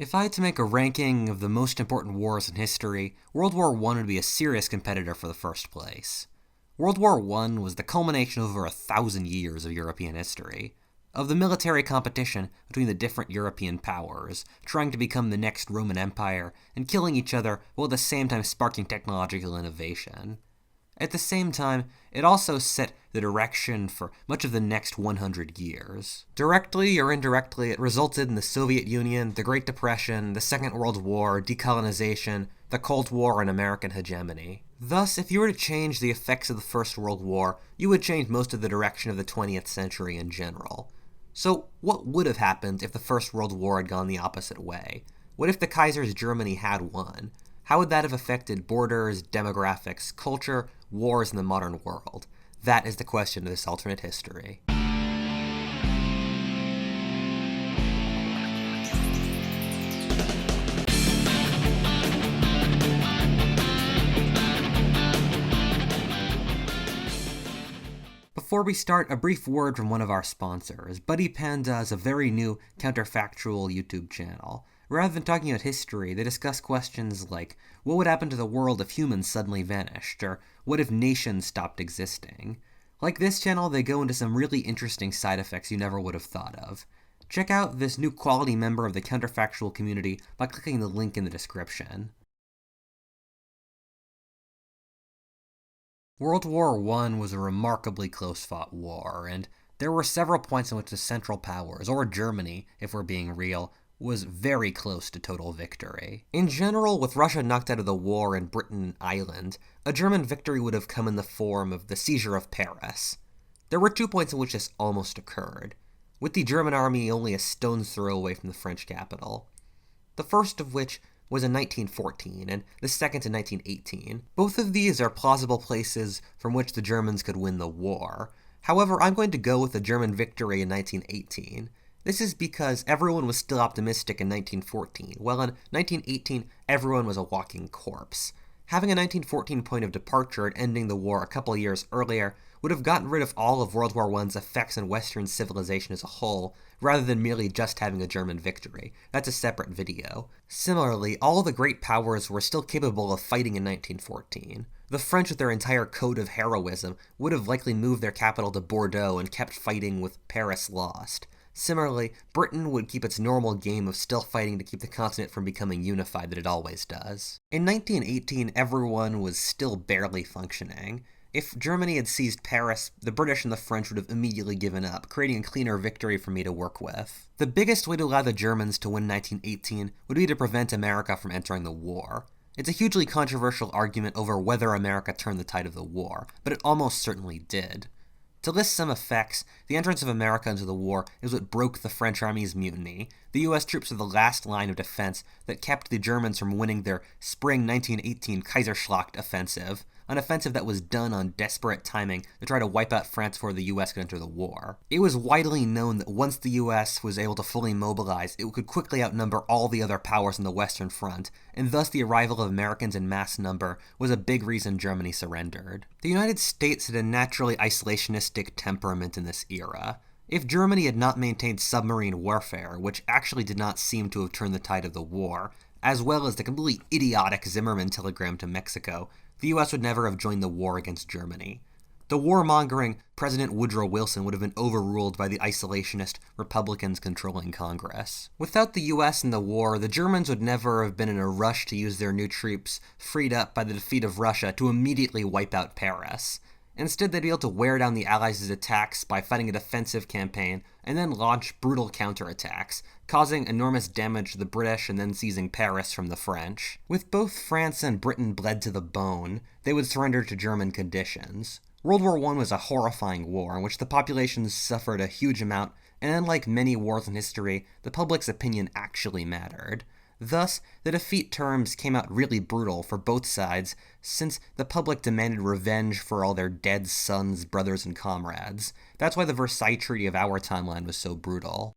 If I had to make a ranking of the most important wars in history, World War I would be a serious competitor for the first place. World War I was the culmination of over 1,000 years of European history, of the military competition between the different European powers, trying to become the next Roman Empire, and killing each other while at the same time sparking technological innovation. At the same time, it also set the direction for much of the next 100 years. Directly or indirectly, it resulted in the Soviet Union, the Great Depression, the Second World War, decolonization, the Cold War, and American hegemony. Thus, if you were to change the effects of the First World War, you would change most of the direction of the 20th century in general. So, what would have happened if the First World War had gone the opposite way? What if the Kaiser's Germany had won? How would that have affected borders, demographics, culture, wars in the modern world? That is the question of this alternate history. Before we start, a brief word from one of our sponsors. Buddy Panda is a very new counterfactual YouTube channel. Rather than talking about history, they discuss questions like, what would happen to the world if humans suddenly vanished? Or what if nations stopped existing? Like this channel, they go into some really interesting side effects you never would have thought of. Check out this new quality member of the counterfactual community by clicking the link in the description. World War I was a remarkably close-fought war, and there were several points in which the Central Powers, or Germany, if we're being real, was very close to total victory. In general, with Russia knocked out of the war and Britain an island, a German victory would have come in the form of the seizure of Paris. There were 2 points in which this almost occurred, with the German army only a stone's throw away from the French capital. The first of which was in 1914, and the second in 1918. Both of these are plausible places from which the Germans could win the war. However, I'm going to go with the German victory in 1918. This is because everyone was still optimistic in 1914, while in 1918 everyone was a walking corpse. Having a 1914 point of departure and ending the war a couple years earlier would have gotten rid of all of World War I's effects on Western civilization as a whole, rather than merely just having a German victory. That's a separate video. Similarly, all the great powers were still capable of fighting in 1914. The French, with their entire code of heroism, would have likely moved their capital to Bordeaux and kept fighting with Paris lost. Similarly, Britain would keep its normal game of still fighting to keep the continent from becoming unified that it always does. In 1918, everyone was still barely functioning. If Germany had seized Paris, the British and the French would have immediately given up, creating a cleaner victory for me to work with. The biggest way to allow the Germans to win 1918 would be to prevent America from entering the war. It's a hugely controversial argument over whether America turned the tide of the war, but it almost certainly did. To list some effects, the entrance of America into the war is what broke the French army's mutiny. The US troops were the last line of defense that kept the Germans from winning their spring 1918 Kaiserschlacht offensive, an offensive that was done on desperate timing to try to wipe out France before the US could enter the war. It was widely known that once the US was able to fully mobilize, it could quickly outnumber all the other powers on the Western Front, and thus the arrival of Americans in mass number was a big reason Germany surrendered. The United States had a naturally isolationistic temperament in this era. If Germany had not maintained submarine warfare, which actually did not seem to have turned the tide of the war, as well as the completely idiotic Zimmerman telegram to Mexico, the US would never have joined the war against Germany. The warmongering President Woodrow Wilson would have been overruled by the isolationist Republicans controlling Congress. Without the US in the war, the Germans would never have been in a rush to use their new troops, freed up by the defeat of Russia, to immediately wipe out Paris. Instead, they'd be able to wear down the Allies' attacks by fighting a defensive campaign, and then launch brutal counterattacks, causing enormous damage to the British and then seizing Paris from the French. With both France and Britain bled to the bone, they would surrender to German conditions. World War I was a horrifying war in which the population suffered a huge amount, and unlike many wars in history, the public's opinion actually mattered. Thus, the defeat terms came out really brutal for both sides, since the public demanded revenge for all their dead sons, brothers, and comrades. That's why the Versailles Treaty of our timeline was so brutal.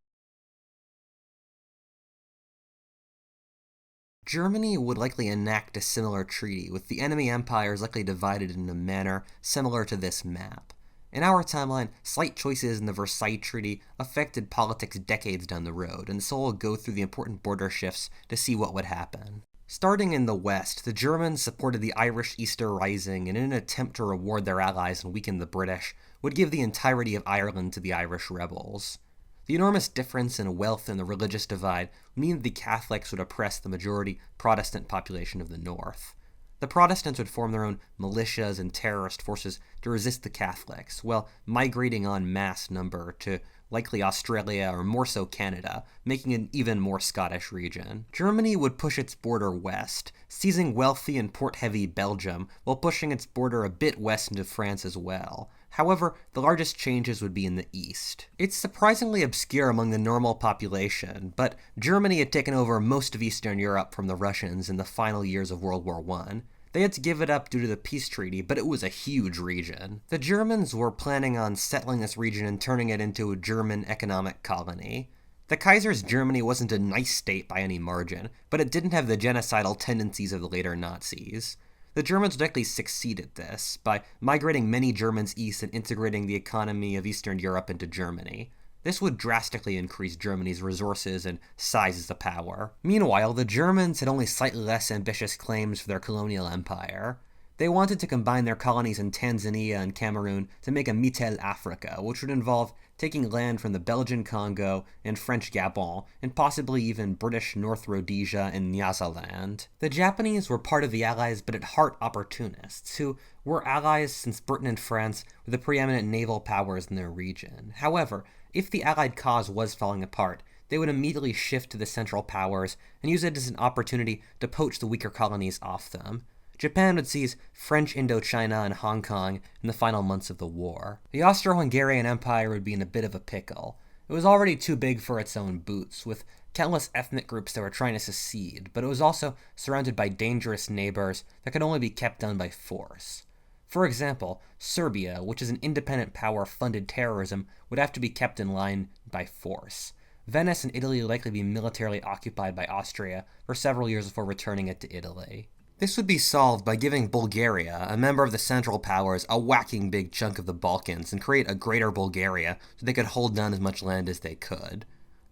Germany would likely enact a similar treaty, with the enemy empires likely divided in a manner similar to this map. In our timeline, slight choices in the Versailles Treaty affected politics decades down the road, and so we'll go through the important border shifts to see what would happen. Starting in the West, the Germans supported the Irish Easter Rising, and in an attempt to reward their allies and weaken the British, would give the entirety of Ireland to the Irish rebels. The enormous difference in wealth and the religious divide would mean that the Catholics would oppress the majority Protestant population of the North. The Protestants would form their own militias and terrorist forces to resist the Catholics, while migrating en masse number to likely Australia or more so Canada, making an even more Scottish region. Germany would push its border west, seizing wealthy and port-heavy Belgium, while pushing its border a bit west into France as well. However, the largest changes would be in the east. It's surprisingly obscure among the normal population, but Germany had taken over most of Eastern Europe from the Russians in the final years of World War I. They had to give it up due to the peace treaty, but it was a huge region. The Germans were planning on settling this region and turning it into a German economic colony. The Kaiser's Germany wasn't a nice state by any margin, but it didn't have the genocidal tendencies of the later Nazis. The Germans would likely succeed at this by migrating many Germans east and integrating the economy of Eastern Europe into Germany. This would drastically increase Germany's resources and size as a power. Meanwhile, the Germans had only slightly less ambitious claims for their colonial empire. They wanted to combine their colonies in Tanzania and Cameroon to make a Mittel Africa, which would involve taking land from the Belgian Congo and French Gabon, and possibly even British North Rhodesia and Nyasaland. The Japanese were part of the Allies, but at heart opportunists, who were allies since Britain and France were the preeminent naval powers in their region. However, if the Allied cause was falling apart, they would immediately shift to the Central Powers and use it as an opportunity to poach the weaker colonies off them. Japan would seize French Indochina and Hong Kong in the final months of the war. The Austro-Hungarian Empire would be in a bit of a pickle. It was already too big for its own boots, with countless ethnic groups that were trying to secede, but it was also surrounded by dangerous neighbors that could only be kept down by force. For example, Serbia, which is an independent power funded terrorism, would have to be kept in line by force. Venice and Italy would likely be militarily occupied by Austria for several years before returning it to Italy. This would be solved by giving Bulgaria, a member of the Central Powers, a whacking big chunk of the Balkans and create a greater Bulgaria so they could hold down as much land as they could.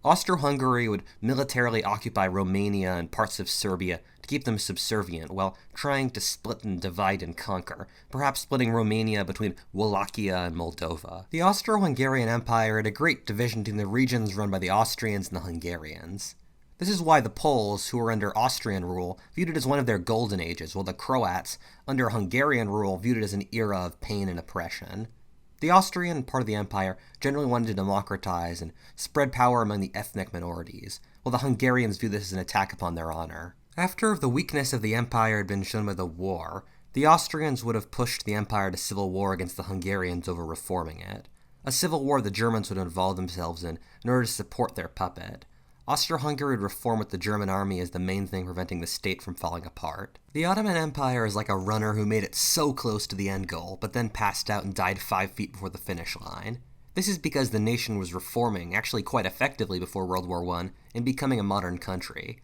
Austro-Hungary would militarily occupy Romania and parts of Serbia to keep them subservient while trying to split and divide and conquer, perhaps splitting Romania between Wallachia and Moldova. The Austro-Hungarian Empire had a great division between the regions run by the Austrians and the Hungarians. This is why the Poles, who were under Austrian rule, viewed it as one of their golden ages, while the Croats, under Hungarian rule, viewed it as an era of pain and oppression. The Austrian part of the empire generally wanted to democratize and spread power among the ethnic minorities, while the Hungarians viewed this as an attack upon their honor. After the weakness of the empire had been shown by the war, the Austrians would have pushed the empire to civil war against the Hungarians over reforming it. A civil war the Germans would involve themselves in order to support their puppet. Austro-Hungary would reform with the German army as the main thing preventing the state from falling apart. The Ottoman Empire is like a runner who made it so close to the end goal, but then passed out and died 5 feet before the finish line. This is because the nation was reforming, actually quite effectively before World War I, and becoming a modern country.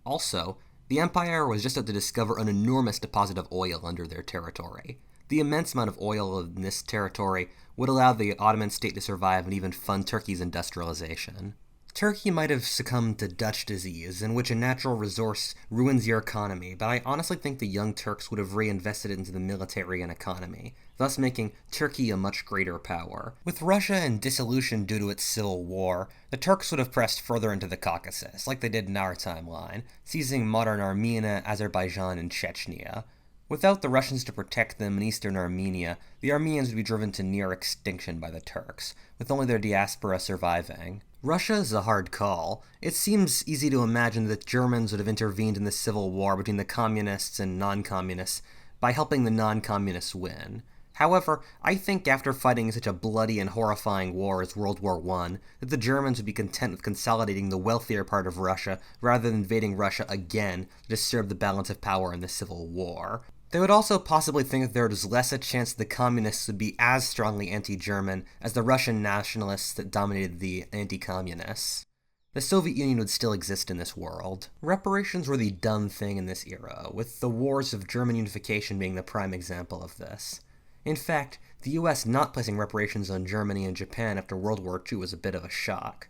Also, the empire was just about to discover an enormous deposit of oil under their territory. The immense amount of oil in this territory would allow the Ottoman state to survive and even fund Turkey's industrialization. Turkey might have succumbed to Dutch disease, in which a natural resource ruins your economy, but I honestly think the Young Turks would have reinvested it into the military and economy, thus making Turkey a much greater power. With Russia in dissolution due to its civil war, the Turks would have pressed further into the Caucasus, like they did in our timeline, seizing modern Armenia, Azerbaijan, and Chechnya. Without the Russians to protect them in eastern Armenia, the Armenians would be driven to near extinction by the Turks, with only their diaspora surviving. Russia is a hard call. It seems easy to imagine that Germans would have intervened in the civil war between the communists and non-communists by helping the non-communists win. However, I think after fighting such a bloody and horrifying war as World War I, that the Germans would be content with consolidating the wealthier part of Russia rather than invading Russia again to disturb the balance of power in the Civil War. They would also possibly think that there was less a chance the communists would be as strongly anti-German as the Russian nationalists that dominated the anti-communists. The Soviet Union would still exist in this world. Reparations were the done thing in this era, with the wars of German unification being the prime example of this. In fact, the US not placing reparations on Germany and Japan after World War II was a bit of a shock.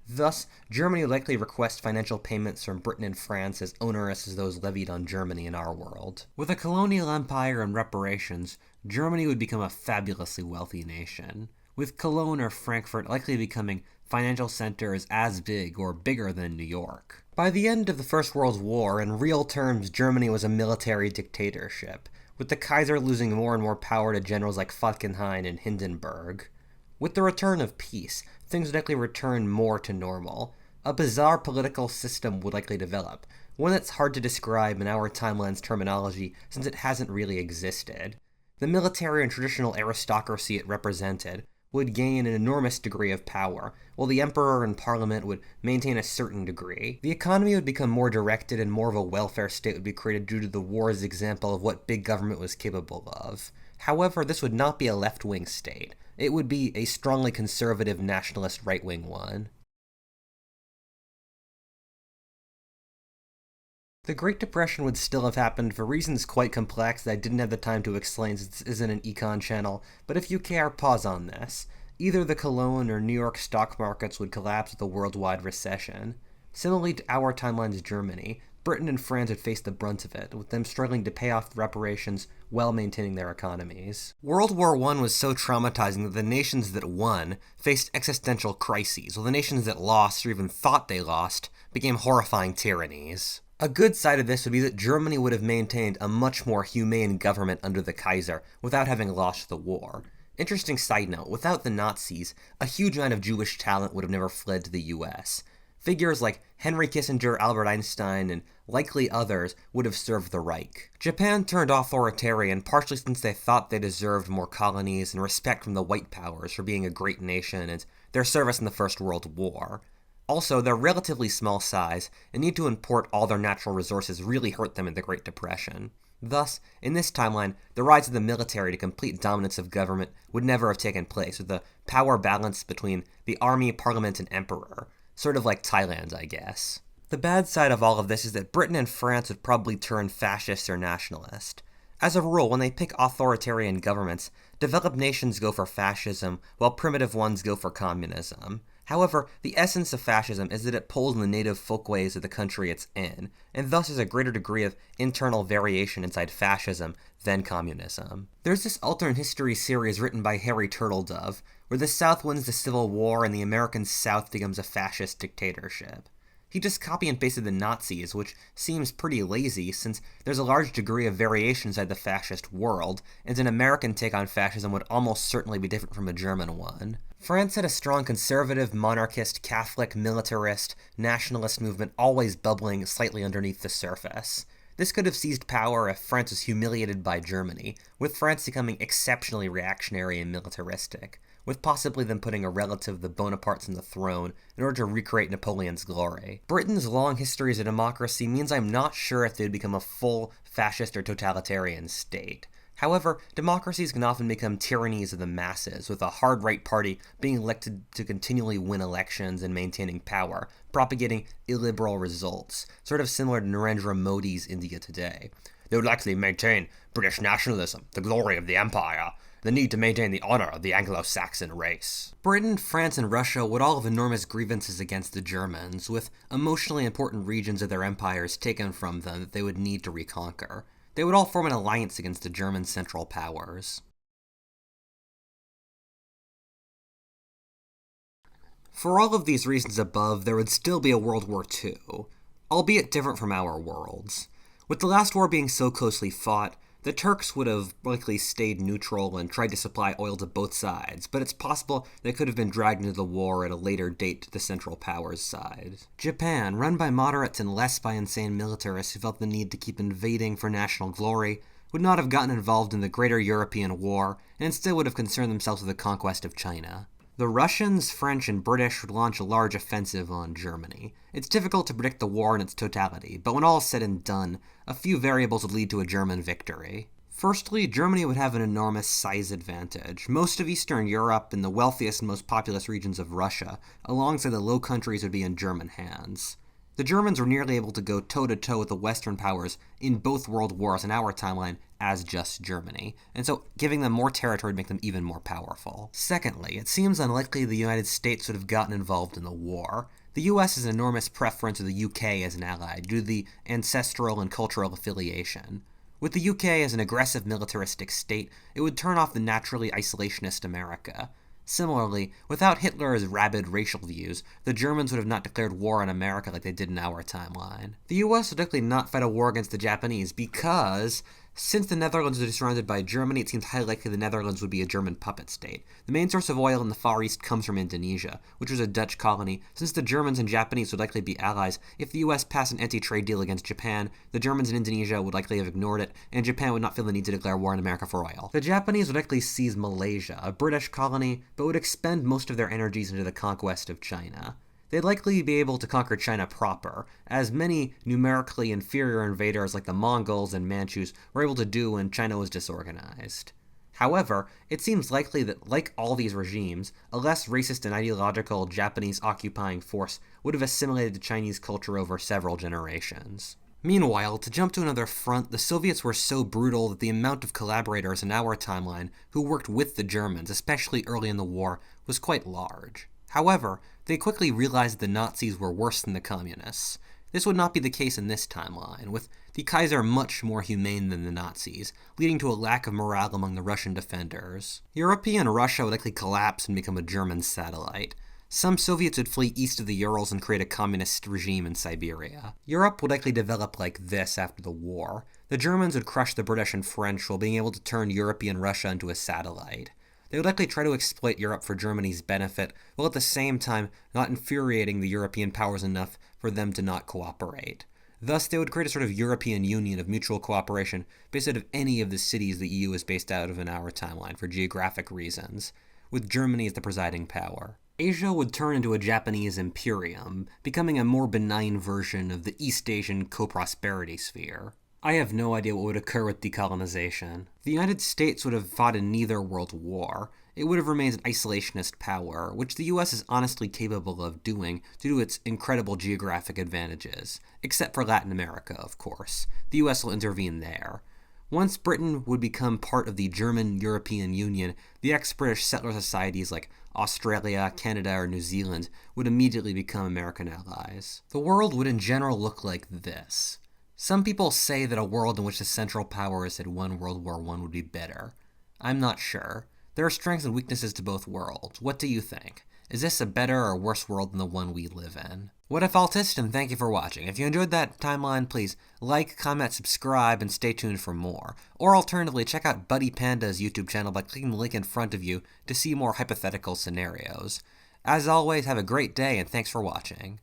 Thus, Germany would likely request financial payments from Britain and France as onerous as those levied on Germany in our world. With a colonial empire and reparations, Germany would become a fabulously wealthy nation, with Cologne or Frankfurt likely becoming financial centers as big or bigger than New York. By the end of the First World War, in real terms, Germany was a military dictatorship, with the Kaiser losing more and more power to generals like Falkenhayn and Hindenburg. With the return of peace, things would likely return more to normal. A bizarre political system would likely develop, one that's hard to describe in our timeline's terminology since it hasn't really existed. The military and traditional aristocracy it represented would gain an enormous degree of power, while the emperor and parliament would maintain a certain degree. The economy would become more directed and more of a welfare state would be created due to the war's example of what big government was capable of. However, this would not be a left-wing state. It would be a strongly conservative nationalist right-wing one. The Great Depression would still have happened for reasons quite complex that I didn't have the time to explain since this isn't an econ channel, but if you care, pause on this. Either the Cologne or New York stock markets would collapse with a worldwide recession. Similarly to our timeline's Germany, Britain and France would face the brunt of it, with them struggling to pay off reparations while maintaining their economies. World War I was so traumatizing that the nations that won faced existential crises, while the nations that lost, or even thought they lost, became horrifying tyrannies. A good side of this would be that Germany would have maintained a much more humane government under the Kaiser without having lost the war. Interesting side note, without the Nazis, a huge amount of Jewish talent would have never fled to the US. Figures like Henry Kissinger, Albert Einstein, and likely others would have served the Reich. Japan turned authoritarian partially since they thought they deserved more colonies and respect from the white powers for being a great nation and their service in the First World War. Also, their relatively small size and need to import all their natural resources really hurt them in the Great Depression. Thus, in this timeline, the rise of the military to complete dominance of government would never have taken place, with the power balance between the army, parliament, and emperor. Sort of like Thailand, I guess. The bad side of all of this is that Britain and France would probably turn fascist or nationalist. As a rule, when they pick authoritarian governments, developed nations go for fascism, while primitive ones go for communism. However, the essence of fascism is that it pulls in the native folkways of the country it's in, and thus has a greater degree of internal variation inside fascism than communism. There's this alternate history series written by Harry Turtledove, where the South wins the Civil War and the American South becomes a fascist dictatorship. He just copy and pasted the Nazis, which seems pretty lazy since there's a large degree of variation inside the fascist world, and an American take on fascism would almost certainly be different from a German one. France had a strong conservative, monarchist, Catholic, militarist, nationalist movement always bubbling slightly underneath the surface. This could have seized power if France was humiliated by Germany, with France becoming exceptionally reactionary and militaristic, with possibly them putting a relative of the Bonapartes on the throne in order to recreate Napoleon's glory. Britain's long history as a democracy means I'm not sure if they'd become a full fascist or totalitarian state. However, democracies can often become tyrannies of the masses, with a hard-right party being elected to continually win elections and maintaining power, propagating illiberal results, sort of similar to Narendra Modi's India today. They would likely maintain British nationalism, the glory of the empire, the need to maintain the honor of the Anglo-Saxon race. Britain, France, and Russia would all have enormous grievances against the Germans, with emotionally important regions of their empires taken from them that they would need to reconquer. They would all form an alliance against the German Central Powers. For all of these reasons above, there would still be a World War II, albeit different from our worlds. With the last war being so closely fought, the Turks would have likely stayed neutral and tried to supply oil to both sides, but it's possible they could have been dragged into the war at a later date to the Central Powers' side. Japan, run by moderates and less by insane militarists who felt the need to keep invading for national glory, would not have gotten involved in the greater European war, and instead would have concerned themselves with the conquest of China. The Russians, French, and British would launch a large offensive on Germany. It's difficult to predict the war in its totality, but when all is said and done, a few variables would lead to a German victory. Firstly, Germany would have an enormous size advantage. Most of Eastern Europe and the wealthiest and most populous regions of Russia, alongside the Low Countries, would be in German hands. The Germans were nearly able to go toe-to-toe with the Western powers in both world wars in our timeline as just Germany, and so giving them more territory would make them even more powerful. Secondly, it seems unlikely the United States would have gotten involved in the war. The US has an enormous preference for the UK as an ally due to the ancestral and cultural affiliation. With the UK as an aggressive militaristic state, it would turn off the naturally isolationist America. Similarly, without Hitler's rabid racial views, the Germans would have not declared war on America like they did in our timeline. The US would likely not fight a war against the Japanese because, since the Netherlands was surrounded by Germany, it seems highly likely the Netherlands would be a German puppet state. The main source of oil in the Far East comes from Indonesia, which was a Dutch colony. Since the Germans and Japanese would likely be allies, if the US passed an anti-trade deal against Japan, the Germans in Indonesia would likely have ignored it, and Japan would not feel the need to declare war on America for oil. The Japanese would likely seize Malaysia, a British colony, but would expend most of their energies into the conquest of China. They'd likely be able to conquer China proper, as many numerically inferior invaders like the Mongols and Manchus were able to do when China was disorganized. However, it seems likely that, like all these regimes, a less racist and ideological Japanese occupying force would have assimilated the Chinese culture over several generations. Meanwhile, to jump to another front, the Soviets were so brutal that the amount of collaborators in our timeline who worked with the Germans, especially early in the war, was quite large. However, they quickly realized the Nazis were worse than the Communists. This would not be the case in this timeline, with the Kaiser much more humane than the Nazis, leading to a lack of morale among the Russian defenders. European Russia would likely collapse and become a German satellite. Some Soviets would flee east of the Urals and create a communist regime in Siberia. Europe would likely develop like this after the war. The Germans would crush the British and French while being able to turn European Russia into a satellite. They would likely try to exploit Europe for Germany's benefit, while at the same time not infuriating the European powers enough for them to not cooperate. Thus, they would create a sort of European Union of mutual cooperation based out of any of the cities the EU is based out of in our timeline for geographic reasons, with Germany as the presiding power. Asia would turn into a Japanese imperium, becoming a more benign version of the East Asian co-prosperity sphere. I have no idea what would occur with decolonization. The United States would have fought in neither world war. It would have remained an isolationist power, which the US is honestly capable of doing due to its incredible geographic advantages. Except for Latin America, of course. The US will intervene there. Once Britain would become part of the German-European Union, the ex-British settler societies like Australia, Canada, or New Zealand would immediately become American allies. The world would in general look like this. Some people say that a world in which the Central Powers had won World War I would be better. I'm not sure. There are strengths and weaknesses to both worlds. What do you think? Is this a better or worse world than the one we live in? What a faultist, and thank you for watching. If you enjoyed that timeline, please like, comment, subscribe, and stay tuned for more. Or alternatively, check out Buddy Panda's YouTube channel by clicking the link in front of you to see more hypothetical scenarios. As always, have a great day, and thanks for watching.